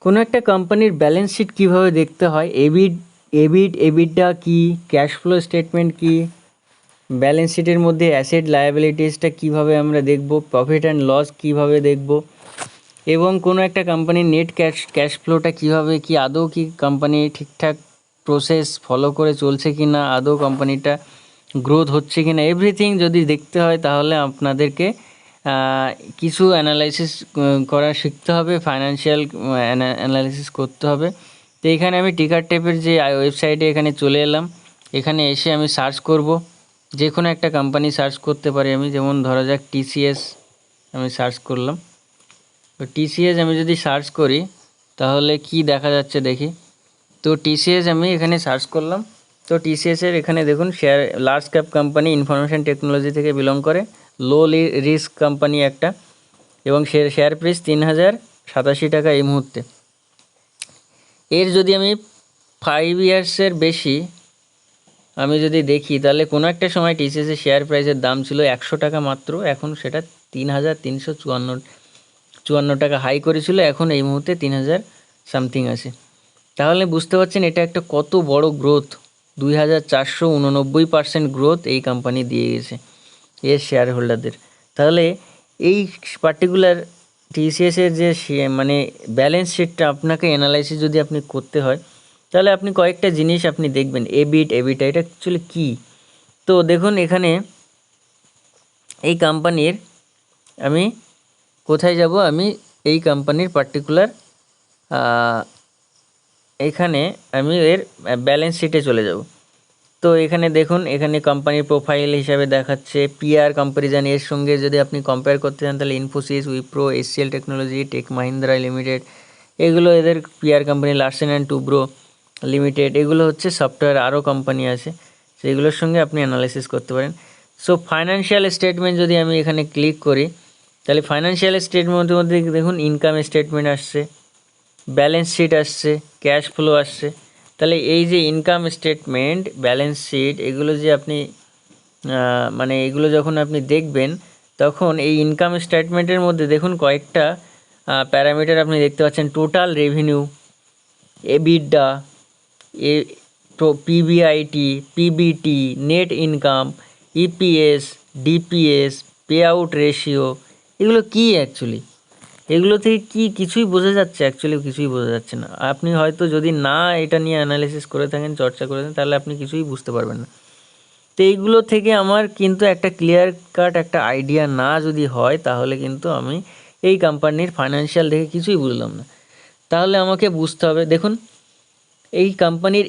কোনো একটা কোম্পানির ব্যালেন্স শিট কীভাবে দেখতে হয়, এবিডা কী, ক্যাশ ফ্লো স্টেটমেন্ট কী, ব্যালেন্স শিটের মধ্যে অ্যাসেট লায়াবিলিটিসটা কীভাবে আমরা দেখব, প্রফিট অ্যান্ড লস কীভাবে দেখব, এবং কোনো একটা কোম্পানির নেট ক্যাশ ফ্লোটা কীভাবে, কি আদৌ কি কোম্পানি ঠিকঠাক প্রসেস ফলো করে চলছে কি না, আদৌ কোম্পানিটা গ্রোথ হচ্ছে কি না, এভরিথিং যদি দেখতে হয় তাহলে আপনাদেরকে কিছু অ্যানালাইসিস করা শিখতে হবে, ফাইন্যান্সিয়াল অ্যানালাইসিস করতে হবে। তো এখানে আমি টিকার টেপের যে ওয়েবসাইটে এখানে চলে এলাম। এখানে এসে আমি সার্চ করব, যে কোনো একটা কোম্পানি সার্চ করতে পারি আমি, যেমন ধরা যাক টিসিএস আমি সার্চ করলাম। তো টিসিএস আমি যদি সার্চ করি তাহলে কি দেখা যাচ্ছে দেখি। তো টিসিএস আমি এখানে সার্চ করলাম। তো টিসিএসের এখানে দেখুন share, large cap company, information technology থেকে বিলং করে, লো রিস্ক কোম্পানি একটা, এবং শেয়ার প্রাইস 3087 টাকা এই মুহূর্তে। এর যদি আমি 5 ইয়ার্সের বেশি আমি যদি দেখি তাহলে কোনো একটা সময় টিসিএসের শেয়ার প্রাইসের দাম ছিল 100 টাকা মাত্র, এখন সেটা 3354 টাকা হাই করেছিল, এখন এই মুহূর্তে 3000 সামথিং আছে। তাহলে বুঝতে পারছেন এটা একটা কত বড় গ্রোথ, 2489% গ্রোথ এই কোম্পানি দিয়ে গেছে এর শেয়ার হোল্ডারদের। তাহলে এই পার্টিকুলার টিসিএসের যে মানে ব্যালেন্স শিটটা আপনাকে অ্যানালাইসিস যদি আপনি করতে হয় তাহলে আপনি কয়েকটা জিনিস আপনি দেখবেন। এবিটা এটা অ্যাকচুয়ালি কী। তো দেখুন এখানে এই কোম্পানির, আমি কোথায় যাব, আমি এই কোম্পানির পার্টিকুলার এখানে আমি এর ব্যালেন্স শিটে চলে যাব। তো এখানে দেখুন, এখানে কোম্পানির প্রোফাইল হিসাবে দেখাচ্ছে পিআর কম্প্যারিজন। এর সঙ্গে যদি আপনি কম্পেয়ার করতে চান তাহলে ইনফোসিস, উইপ্রো, এসসিএল টেকনোলজি, টেক মাহিন্দ্রা লিমিটেড, এগুলো এদের PR company. Larsen and Toubro limited, এগুলো হচ্ছে সফটওয়্যার, আরও কোম্পানি আছে, সেগুলোর সঙ্গে আপনি অ্যানালাইসিস করতে পারেন। সো ফাইন্যান্সিয়াল স্টেটমেন্ট যদি আমি এখানে ক্লিক করি তাহলে ফাইন্যান্সিয়াল স্টেটমেন্টের মধ্যে দেখুন ইনকাম স্টেটমেন্ট আসছে, ব্যালেন্স শিট আসছে, ক্যাশ ফ্লো আসছে। তাহলে এই যে ইনকাম স্টেটমেন্ট, ব্যালেন্স শিট, এগুলো যে আপনি মানে এগুলো যখন আপনি দেখবেন তখন এই ইনকাম স্টেটমেন্টের মধ্যে দেখুন কয়েকটা প্যারামিটার আপনি দেখতে পাচ্ছেন। Total revenue, EBITDA, PBIT, PBT, net income, EPS, DPS, pay out ratio, এগুলো কী অ্যাকচুয়ালি, এগুলো থেকে কি কিছুই বোঝা যাচ্ছে? অ্যাকচুয়ালি কিছুই বোঝা যাচ্ছে না। আপনি হয়তো যদি না এটা নিয়ে অ্যানালিসিস করে থাকেন, চর্চা করে থাকেন, তাহলে আপনি কিছুই বুঝতে পারবেন না। তো এইগুলো থেকে আমার কিন্তু একটা ক্লিয়ার কাট একটা আইডিয়া না যদি হয় তাহলে কিন্তু আমি এই কোম্পানির ফাইন্যান্সিয়াল দেখে কিছুই বুঝলাম না। তাহলে আমাকে বুঝতে হবে, দেখুন এই কোম্পানির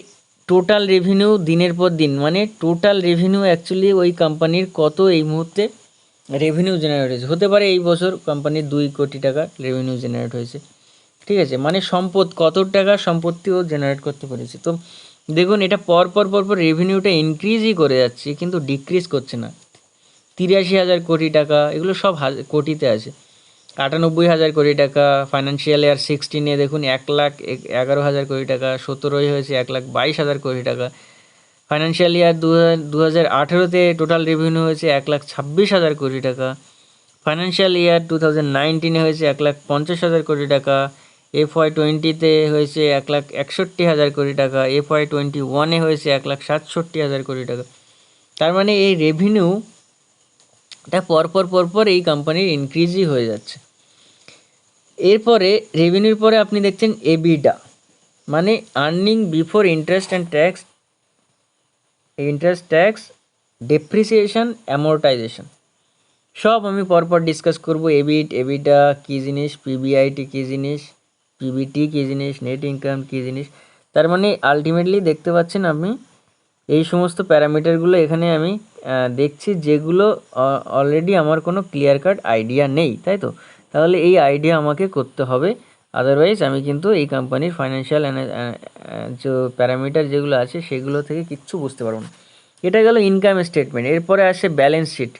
টোটাল রেভিনিউ দিনের পর দিন, মানে টোটাল রেভিনিউ অ্যাকচুয়ালি ওই কোম্পানির কত এই মুহূর্তে রেভিনিউ জেনারেট হয়েছে। হতে পারে এই বছর কোম্পানির 2 কোটি টাকা রেভিনিউ জেনারেট হয়েছে, ঠিক আছে, মানে সম্পদ কত টাকা সম্পত্তিও জেনারেট করতে পেরেছে। তো দেখুন এটা পরপর রেভিনিউটা ইনক্রিজই করে যাচ্ছে কিন্তু ডিক্রিজ করছে না। 83,000 কোটি টাকা, এগুলো সব কোটিতে আছে। 98,000 কোটি টাকা। ফাইন্যান্সিয়াল ইয়ার 16-এ দেখুন 1,11,000 কোটি টাকা। 17-ই হয়েছে 1,22,000 কোটি টাকা। ফাইন্যান্সিয়াল ইয়ার 2018-তে টোটাল রেভিনিউ হয়েছে 1,26,000 কোটি টাকা। ফাইন্যান্সিয়াল ইয়ার 2019-এ হয়েছে 1,50,000 কোটি টাকা। FY20-তে হয়েছে 1,61,000 কোটি টাকা। FY21-এ হয়েছে 1,67,000 কোটি টাকা। তার মানে এই রেভিনিউটা পরপর এই কোম্পানির ইনক্রিজই হয়ে যাচ্ছে। এরপরে রেভিনিউর পরে আপনি দেখছেন এবিডা, মানে earning before interest tax depreciation amortisation, সব আমি পরপর ডিসকাস করব। এবিডা কী জিনিস, পিবিআইটি কী জিনিস, পিবিটি কী জিনিস, নেট ইনকাম কী জিনিস। তার মানে আলটিমেটলি দেখতে পাচ্ছেন আপনি এই সমস্ত প্যারামিটারগুলো এখানে আমি দেখছি, যেগুলো অলরেডি আমার কোনো ক্লিয়ার কাট আইডিয়া নেই, তাই তো? তাহলে এই আইডিয়া আমাকে করতে হবে, আদারওয়াইজ আমি কিন্তু এই কোম্পানির ফাইন্যান্সিয়াল যে প্যারামিটার যেগুলো আছে সেগুলো থেকে কিচ্ছু বুঝতে পারবো না। এটা গেল ইনকাম স্টেটমেন্ট। এরপরে আসে ব্যালেন্স শিট।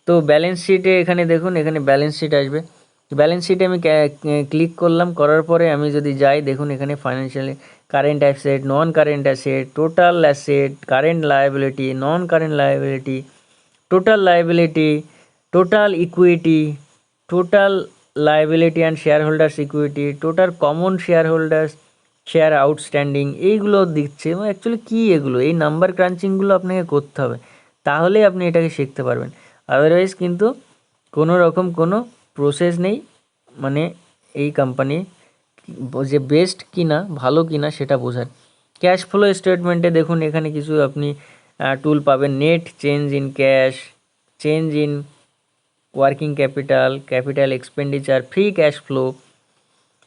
তো ব্যালেন্স শিটে এখানে দেখুন, এখানে ব্যালেন্স শিট আসবে। ব্যালেন্স শিটে আমি ক্লিক করলাম, করার পরে আমি যদি যাই দেখুন এখানে financial current asset, non current asset, total asset, current liability, non current liability, total liability, total equity, total liability and share holders equity, total common share holders share outstanding, এইগুলো দিচ্ছে। এবং অ্যাকচুয়ালি কী এগুলো, এই নাম্বার ক্রাঞ্চিংগুলো আপনাকে করতে হবে, তাহলেই আপনি এটাকে শিখতে পারবেন। আদারওয়াইজ কিন্তু কোনো রকম কোনো প্রসেস নেই, মানে এই কোম্পানি যে বেস্ট কিনা ভালো কিনা সেটা বোঝার। ক্যাশ ফ্লো স্টেটমেন্টে দেখুন, এখানে কিছু আপনি টুল পাবেন, net change in cash, change in working capital, capital expenditure, free cash flow.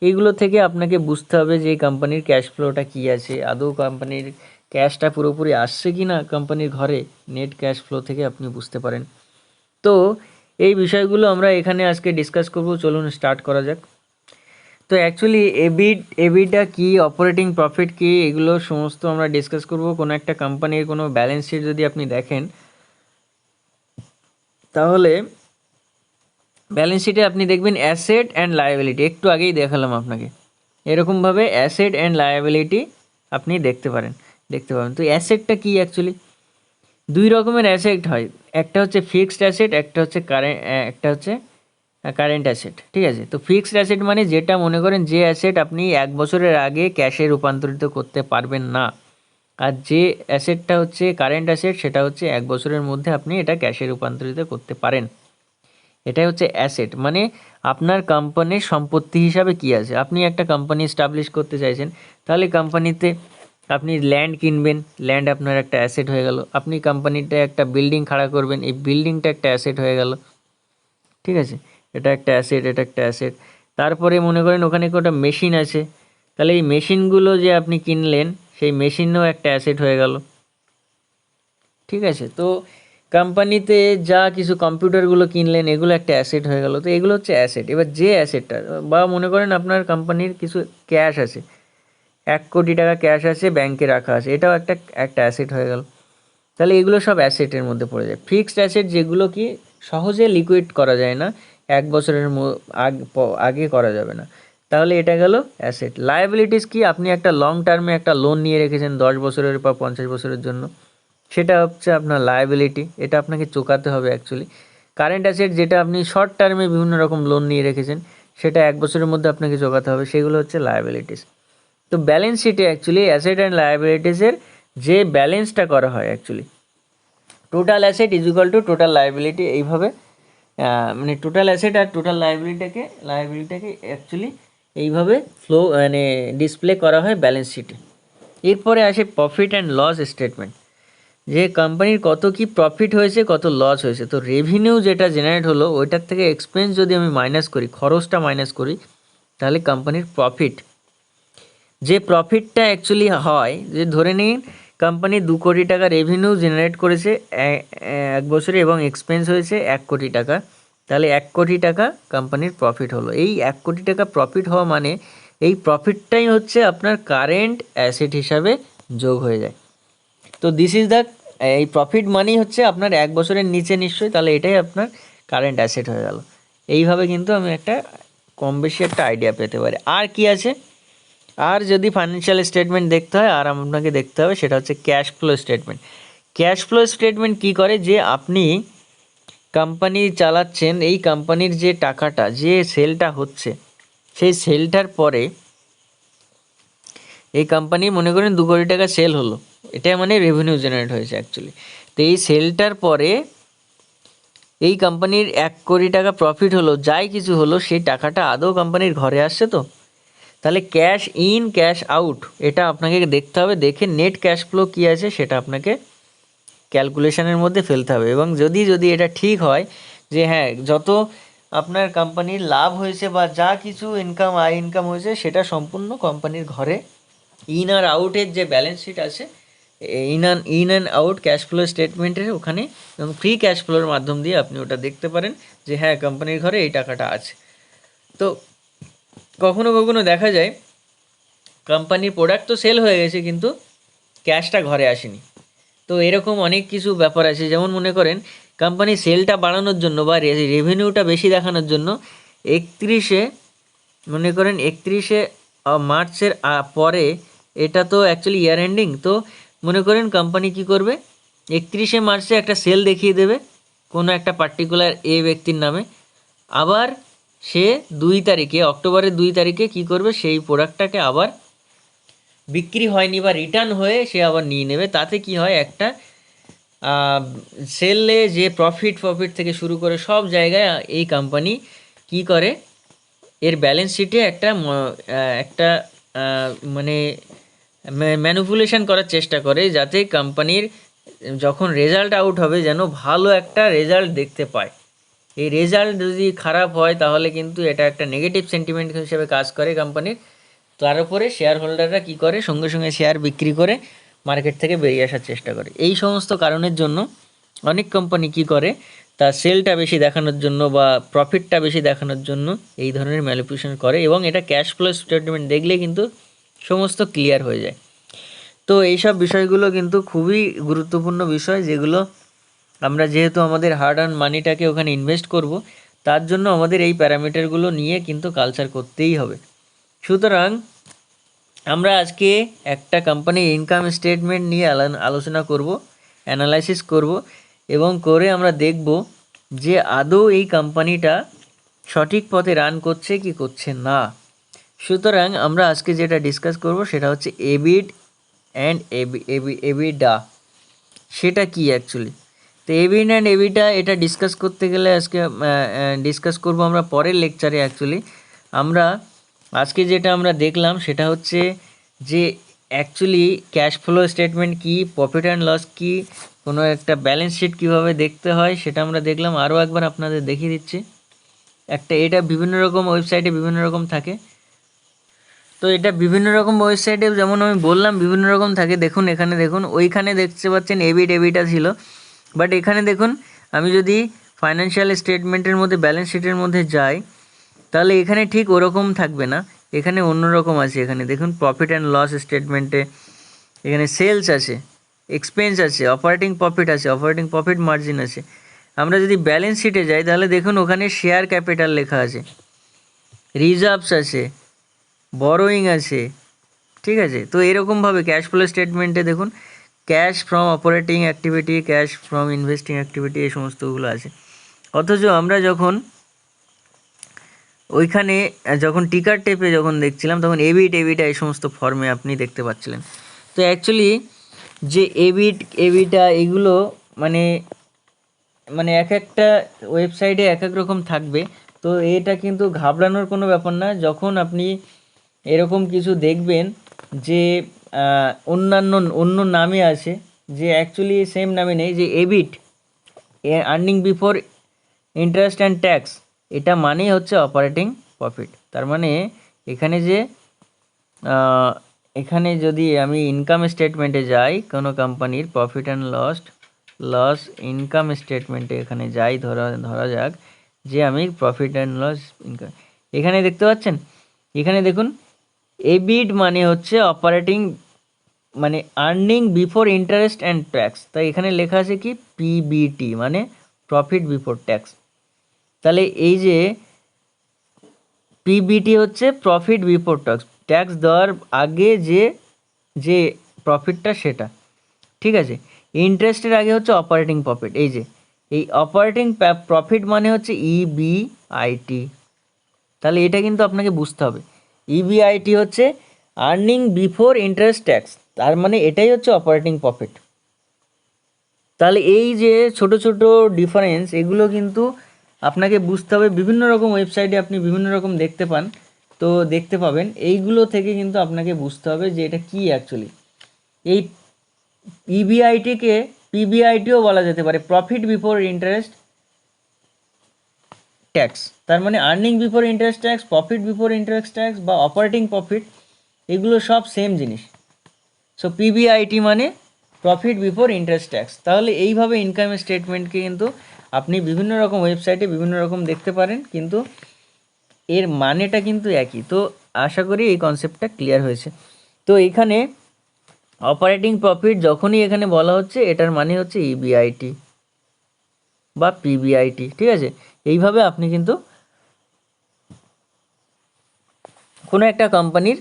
এইগুলো থেকে আপনাকে বুঝতে হবে যে এই কোম্পানির ক্যাশ ফ্লোটা কী আছে, আদৌ কোম্পানির ক্যাশটা পুরোপুরি আসছে কি না কোম্পানির ঘরে, নেট ক্যাশ ফ্লো থেকে আপনি বুঝতে পারেন। তো এই বিষয়গুলো আমরা এখানে আজকে ডিসকাস করব, চলুন স্টার্ট করা যাক। তো অ্যাকচুয়ালি এবিটা কি, অপারেটিং প্রফিট কি, এগুলো সমস্ত আমরা ডিসকাস করব। কোনো একটা কোম্পানির কোনো ব্যালেন্স শিট যদি আপনি দেখেন, তাহলে ব্যালেন্স শিটে আপনি দেখবেন অ্যাসেট অ্যান্ড লায়াবিলিটি, একটু আগেই দেখালাম আপনাকে, এরকমভাবে অ্যাসেট অ্যান্ড লায়াবিলিটি আপনি দেখতে পাবেন। তো অ্যাসেটটা কি অ্যাকচুয়ালি, দুই রকমের অ্যাসেট হয়, একটা হচ্ছে ফিক্সড অ্যাসেট, একটা হচ্ছে কারেন্ট অ্যাসেট, ঠিক আছে। তো ফিক্সড অ্যাসেট মানে যেটা মনে করেন যে অ্যাসেট আপনি 1 বছরের আগে ক্যাশে রূপান্তরিত করতে পারবেন না, আর যে অ্যাসেটটা হচ্ছে কারেন্ট অ্যাসেট, সেটা হচ্ছে 1 বছরের মধ্যে আপনি এটা ক্যাশে রূপান্তরিত করতে পারেন। এটাই হচ্ছে অ্যাসেট, মানে আপনার কোম্পানির সম্পত্তি হিসাবে কি আছে। আপনি একটা কোম্পানি এস্টাবলিশ করতে চাইছেন, তাহলে কোম্পানিতে আপনি ল্যান্ড কিনবেন, ল্যান্ড আপনার একটা অ্যাসেট হয়ে গেল। আপনি কোম্পানিতে একটা বিল্ডিং খাড়া করবেন, এই বিল্ডিংটা একটা অ্যাসেট হয়ে গেল, ঠিক আছে। এটা একটা অ্যাসেট, এটা একটা অ্যাসেট। তারপরে মনে করেন ওখানে একটা মেশিন আছে, তাহলে এই মেশিনগুলো যে আপনি কিনলেন, সেই মেশিনও একটা অ্যাসেট হয়ে গেল, ঠিক আছে। তো কোম্পানিতে যা কিছু কম্পিউটারগুলো কিনলেন, এগুলো একটা অ্যাসেট হয়ে গেল। তো এগুলো হচ্ছে অ্যাসেট। এবার যে অ্যাসেটটা, বা মনে করেন আপনার কোম্পানির কিছু ক্যাশ আছে, 1 কোটি টাকা ক্যাশ আছে ব্যাংকে রাখা আছে, এটাও একটা অ্যাসেট হয়ে গেল। তাহলে এগুলো সব অ্যাসেটের মধ্যে পড়ে যায়। ফিক্সড অ্যাসেট যেগুলো কি সহজে লিকুইড করা যায় না, 1 বছরের আগে করা যাবে না, তাহলে এটা গেল অ্যাসেট। লায়াবিলিটিস কি, আপনি একটা লং টার্মে একটা লোন নিয়ে রেখেছেন 10 বছরের বা 50 বছরের জন্য, সেটা হচ্ছে আপনার লায়াবিলিটি, এটা আপনাকে চোকাতে হবে অ্যাকচুয়ালি। কারেন্ট অ্যাসেট যেটা আপনি শর্ট টার্মে বিভিন্ন রকম লোন নিয়ে রেখেছেন, সেটা 1 বছরের মধ্যে আপনাকে চোকাতে হবে, সেগুলো হচ্ছে লায়াবিলিটিস। তো ব্যালেন্স শিটে অ্যাকচুয়ালি অ্যাসেট অ্যান্ড লায়াবিলিটিসের যে ব্যালেন্সটা করা হয় actually, total asset is equal to total liability, এইভাবে মানে টোটাল অ্যাসেট আর টোটাল লায়াবিলিটিটাকে অ্যাকচুয়ালি এইভাবে মানে ডিসপ্লে করা হয় ব্যালেন্স শিটে। এরপরে আসে প্রফিট অ্যান্ড লস স্টেটমেন্ট, যে কোম্পানির কত কি প্রফিট হয়েছে, কত লস হয়েছে। তো রেভিনিউ যেটা জেনারেট হলো, ওইটার থেকে এক্সপেন্স যদি আমি মাইনাস করি, খরচটা মাইনাস করি, তাহলে কোম্পানির প্রফিট, যে প্রফিটটা অ্যাকচুয়ালি হয়, যে ধরে নিন কোম্পানি 2 কোটি টাকা রেভিনিউ জেনারেট করেছে 1 বছরে, এবং এক্সপেন্স হয়েছে 1 কোটি টাকা, তাহলে 1 কোটি টাকা কোম্পানির প্রফিট হলো। এই 1 কোটি টাকা প্রফিট হওয়া মানে এই প্রফিটটাই হচ্ছে আপনার কারেন্ট অ্যাসেট হিসাবে যোগ হয়ে যায়। তো দিস ইজ দ্য, এই প্রফিট মানি হচ্ছে আপনার 1 বছরের নিচে নিশ্চয়ই, তাহলে এটাই আপনার কারেন্ট অ্যাসেট হয়ে গেল। এইভাবে কিন্তু আমি একটা কম বেশি একটা আইডিয়া পেতে পারি। আর কি আছে, আর যদি ফাইন্যান্সিয়াল স্টেটমেন্ট দেখতে হয়, আর আপনাকে দেখতে হবে সেটা হচ্ছে cash flow statement. Cash flow statement কী করে, যে আপনি কোম্পানি চালাচ্ছেন, এই কোম্পানির যে টাকাটা, যে সেলটা হচ্ছে, সেই সেলটার পরে এই কোম্পানি মনে করেন 2 কোটি টাকা সেল হলো, এটা মানে রেভিনিউ জেনারেট হয়েছে অ্যাকচুয়ালি। তো এই সেলটার পরে এই কোম্পানির 1 কোটি টাকা প্রফিট হলো, যাই কিছু হলো, সেই টাকাটা আদৌ কোম্পানির ঘরে আসছে তো। তাহলে ক্যাশ ইন ক্যাশ আউট এটা আপনাকে দেখতে হবে, দেখে নেট ক্যাশ ফ্লো কী আছে সেটা আপনাকে ক্যালকুলেশনের মধ্যে ফেলতে হবে। এবং যদি এটা ঠিক হয় যে হ্যাঁ, যত আপনার কোম্পানির লাভ হয়েছে বা যা কিছু ইনকাম হয়েছে, সেটা সম্পূর্ণ কোম্পানির ঘরে ইন আর আউটের যে ব্যালেন্স শিট আছে, in and out cash flow স্টেটমেন্টের ওখানে, এবং ফ্রি ক্যাশ ফ্লোর মাধ্যম দিয়ে আপনি ওটা দেখতে পারেন যে হ্যাঁ, কোম্পানির ঘরে এই টাকাটা আছে। তো কখনো কখনো দেখা যায় কোম্পানির প্রোডাক্ট তো সেল হয়ে গেছে, কিন্তু ক্যাশটা ঘরে আসেনি। তো এরকম অনেক কিছু ব্যাপার আছে, যেমন মনে করেন কোম্পানি সেলটা বাড়ানোর জন্য বা রেভিনিউটা বেশি দেখানোর জন্য 31শে মার্চের পরে, এটা তো অ্যাকচুয়ালি ইয়ার এন্ডিং, তো মনে করেন কোম্পানি কি করবে, 31শে মার্চে একটা সেল দেখিয়ে দেবে কোনো একটা পার্টিকুলার ব্যক্তির নামে, আবার সে 2 তারিখে, অক্টোবরের 2 তারিখে কী করবে, সেই প্রোডাক্টটাকে আবার বিক্রি হয়নি বা রিটার্ন হয়ে সে আবার নিয়ে নেবে। তাতে কি হয়, একটা সেলে যে প্রফিট থেকে শুরু করে সব জায়গায় এই কোম্পানি কি করে, এর ব্যালেন্স শিটে একটা মানে ম্যানিপুলেশন করার চেষ্টা করে, যাতে কোম্পানির যখন রেজাল্ট আউট হবে যেন ভালো একটা রেজাল্ট দেখতে পায়। এই রেজাল্ট যদি খারাপ হয় তাহলে কিন্তু এটা একটা নেগেটিভ সেন্টিমেন্ট হিসেবে কাজ করে কোম্পানির। তার উপরে শেয়ার হোল্ডাররা কী করে, সঙ্গে সঙ্গে শেয়ার বিক্রি করে মার্কেট থেকে বেরিয়ে আসার চেষ্টা করে। এই সমস্ত কারণের জন্য অনেক কোম্পানি কী করে, তার সেলটা বেশি দেখানোর জন্য বা প্রফিটটা বেশি দেখানোর জন্য এই ধরনের ম্যানিপুলেশন করে, এবং এটা ক্যাশ ফ্লো স্টেটমেন্ট দেখলে কিন্তু সমস্ত ক্লিয়ার হয়ে যায়। তো এইসব বিষয়গুলো কিন্তু খুবই গুরুত্বপূর্ণ বিষয়, যেগুলো আমরা যেহেতু আমাদের হার্ড আর্ন মানিটাকে ওখানে ইনভেস্ট করব, তার জন্য আমাদের এই প্যারামিটারগুলো নিয়ে কিন্তু কালচার করতেই হবে। সুতরাং আমরা আজকে একটা কোম্পানির ইনকাম স্টেটমেন্ট নিয়ে আলোচনা করব, অ্যানালাইসিস করব, এবং করে আমরা দেখব যে আদৌ এই কোম্পানিটা সঠিক পথে রান করছে কি করছে না। সুতরাং আমরা আজকে যেটা ডিসকাস করব সেটা হচ্ছে এবিড অ্যান্ড এবিডা। সেটা কি অ্যাকচুয়ালি? তো এবিড অ্যান্ড এবিডা এটা ডিসকাস করতে গেলে আজকে ডিসকাস করব আমরা পরের লেকচারে। অ্যাকচুয়ালি আমরা আজকে যেটা আমরা দেখলাম সেটা হচ্ছে যে অ্যাকচুয়ালি ক্যাশ ফ্লো স্টেটমেন্ট কি, প্রফিট অ্যান্ড লস কি, কোনো একটা ব্যালেন্স শিট কীভাবে দেখতে হয় সেটা আমরা দেখলাম। আরও একবার আপনাদের দেখিয়ে দিচ্ছি। এটা বিভিন্ন রকম ওয়েবসাইটে বিভিন্ন রকম থাকে। তো এটা বিভিন্ন রকম ওয়েবসাইটে যেমন আমি বললাম বিভিন্ন রকম থাকে। দেখুন এখানে দেখুন, ওইখানে দেখতে পাচ্ছেন এবিটা ছিল, বাট এখানে দেখুন আমি যদি ফাইন্যান্সিয়াল স্টেটমেন্টের মধ্যে ব্যালেন্স শিটের মধ্যে যাই তাহলে এখানে ঠিক ওরকম থাকবে না, এখানে অন্য রকম আছে। এখানে দেখুন প্রফিট অ্যান্ড লস স্টেটমেন্টে এখানে সেলস আছে, এক্সপেন্স আছে, অপারেটিং প্রফিট আছে, অপারেটিং প্রফিট মার্জিন আছে। আমরা যদি ব্যালেন্স শিটে যাই তাহলে দেখুন ওখানে শেয়ার ক্যাপিটাল লেখা আছে, রিজার্ভস আছে, বরোয়িং আছে, ঠিক আছে। তো এরকমভাবে ক্যাশ ফ্লো স্টেটমেন্টে দেখুন cash from operating activity, cash from investing activity, এই সমস্তগুলো আছে। অথচ আমরা যখন ওইখানে যখন টিকার টেপে যখন দেখছিলাম তখন এবিটা এই সমস্ত ফর্মে আপনি দেখতে পাচ্ছিলেন। তো অ্যাকচুয়ালি যে এবিটা এগুলো মানে এক একটা ওয়েবসাইটে এক এক রকম থাকবে। তো এটা কিন্তু ঘাবড়ানোর কোনো ব্যাপার না। যখন আপনি এরকম কিছু দেখবেন যে অন্য নামে আছে, যে অ্যাকচুয়ালি সেম নামে নেই, যে EBIT earning before interest and tax, এটা মানেই হচ্ছে অপারেটিং প্রফিট। তার মানে এখানে যদি আমি ইনকাম স্টেটমেন্টে যাই কোনো কোম্পানির প্রফিট অ্যান্ড লস ইনকাম স্টেটমেন্টে এখানে যাই, ধরা যাক যে আমি প্রফিট অ্যান্ড লস ইনকাম, এখানে দেখতে পাচ্ছেন, এখানে দেখুন এবিড মানে হচ্ছে অপারেটিং মানে earning before interest and tax. তাই এখানে লেখা আছে কি পিবিটি মানে প্রফিট বিফোর ট্যাক্স। তাহলে এই যে পিবিটি হচ্ছে প্রফিট বিফোর ট্যাক্স দেওয়ার আগে যে প্রফিটটা সেটা, ঠিক আছে। ইন্টারেস্টের আগে হচ্ছে অপারেটিং প্রফিট। এই অপারেটিং প্রফিট মানে হচ্ছে ইবিআইটি। তাহলে এটা কিন্তু আপনাকে বুঝতে হবে, ইবিআইটি হচ্ছে আর্নিং বিফোর ইন্টারেস্ট ট্যাক্স, তার মানে এটাই হচ্ছে অপারেটিং প্রফিট। তাহলে এই যে ছোট ছোট ডিফারেন্স এগুলো কিন্তু আপনাকে বুঝতে হবে। বিভিন্ন রকম ওয়েবসাইটে আপনি বিভিন্ন রকম দেখতে পাবেন, এইগুলো থেকে কিন্তু আপনাকে বুঝতে হবে যে এটা কি অ্যাকচুয়ালি। এই ইবিআইটিকে পিবিআইটিও বলা যেতে পারে, প্রফিট বিফোর ইন্টারেস্ট ট্যাক্স। তার মানে earning before interest tax, profit before interest tax বা অপারেটিং প্রফিট, এগুলো সব সেম জিনিস। সো পিবিআইটি মানে প্রফিট বিফোর ইন্টারেস্ট ট্যাক্স। তাহলে এইভাবে ইনকাম স্টেটমেন্টকে কিন্তু আপনি বিভিন্ন রকম ওয়েবসাইটে বিভিন্ন রকম দেখতে পারেন, কিন্তু এর মানেটা কিন্তু একই। তো আশা করি এই কনসেপ্টটা ক্লিয়ার হয়েছে। তো এখানে অপারেটিং প্রফিট যখনই এখানে বলা হচ্ছে এটার মানে হচ্ছে ইবিআইটি বা পিবিআইটি, ঠিক আছে। এইভাবে আপনি কিন্তু কোনো একটা কোম্পানির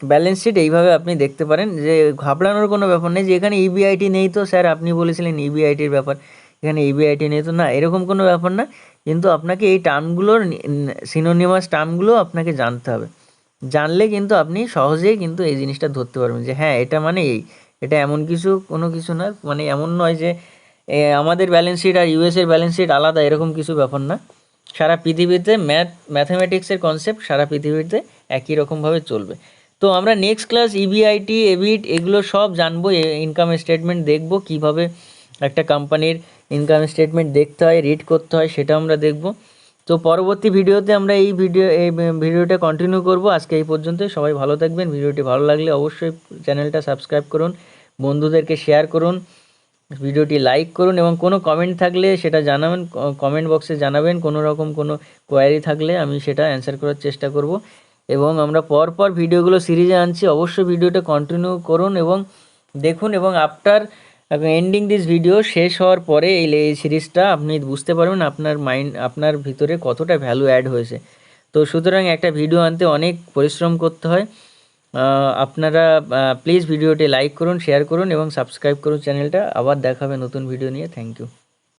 ব্যালেন্স শিট এইভাবে আপনি দেখতে পারেন। যে ঘাবড়ানোর কোনো ব্যাপার নেই যে এখানে ইবিআইটি নেই, তো স্যার আপনি বলেছিলেন ইবিআইটির ব্যাপার, এখানে ইবিআইটি নেই, তো না, এরকম কোনো ব্যাপার না। কিন্তু আপনাকে এই টার্মগুলোর সিনোনিমাস টার্মগুলো আপনাকে জানতে হবে। জানলে কিন্তু আপনি সহজেই কিন্তু এই জিনিসটা ধরতে পারবেন যে হ্যাঁ এটা মানে এই, এটা এমন কোনো কিছু না, মানে এমন নয় যে আমাদের ব্যালেন্স শিট আর ইউএসের ব্যালেন্স শিট আলাদা, এরকম কিছু ব্যাপার না। সারা পৃথিবীতে ম্যাথামেটিক্সের কনসেপ্ট সারা পৃথিবীতে একই রকমভাবে চলবে। তো আমরা নেক্সট ক্লাস ইবিআইটি, এবিট এগুলো সব জানবো, ইনকাম স্টেটমেন্ট দেখব, কিভাবে একটা কোম্পানির ইনকাম স্টেটমেন্ট দেখতে হয়, রিড করতে হয়, সেটা আমরা দেখব। তো পরবর্তী ভিডিওতে আমরা এই ভিডিওটা কন্টিনিউ করব। আজকে এই পর্যন্তই, সবাই ভালো থাকবেন। ভিডিওটি ভালো লাগলে অবশ্যই চ্যানেলটা সাবস্ক্রাইব করুন, বন্ধুদেরকে শেয়ার করুন, ভিডিওটি লাইক করুন এবং কোনো কমেন্ট থাকলে সেটা জানাবেন, কমেন্ট বক্সে জানাবেন। কোনো রকম কোনো কোয়ারি থাকলে আমি সেটা অ্যান্সার করার চেষ্টা করব। এবং আমরা পরপর ভিডিওগুলো সিরিজে আনছি, অবশ্যই ভিডিওটা কন্টিনিউ করুন এবং দেখুন। এবং আফটার এন্ডিং দিস ভিডিও, শেষ হওয়ার পরে এই সিরিজটা আপনি বুঝতে পারবেন আপনার ভিতরে কতটা ভ্যালু অ্যাড হয়েছে। তো সুতরাং একটা ভিডিও আনতে অনেক পরিশ্রম করতে হয়। আপনারা প্লিজ ভিডিওটি লাইক করুন, শেয়ার করুন এবং সাবস্ক্রাইব করুন চ্যানেলটা। আবার দেখা হবে নতুন ভিডিও নিয়ে। Thank you.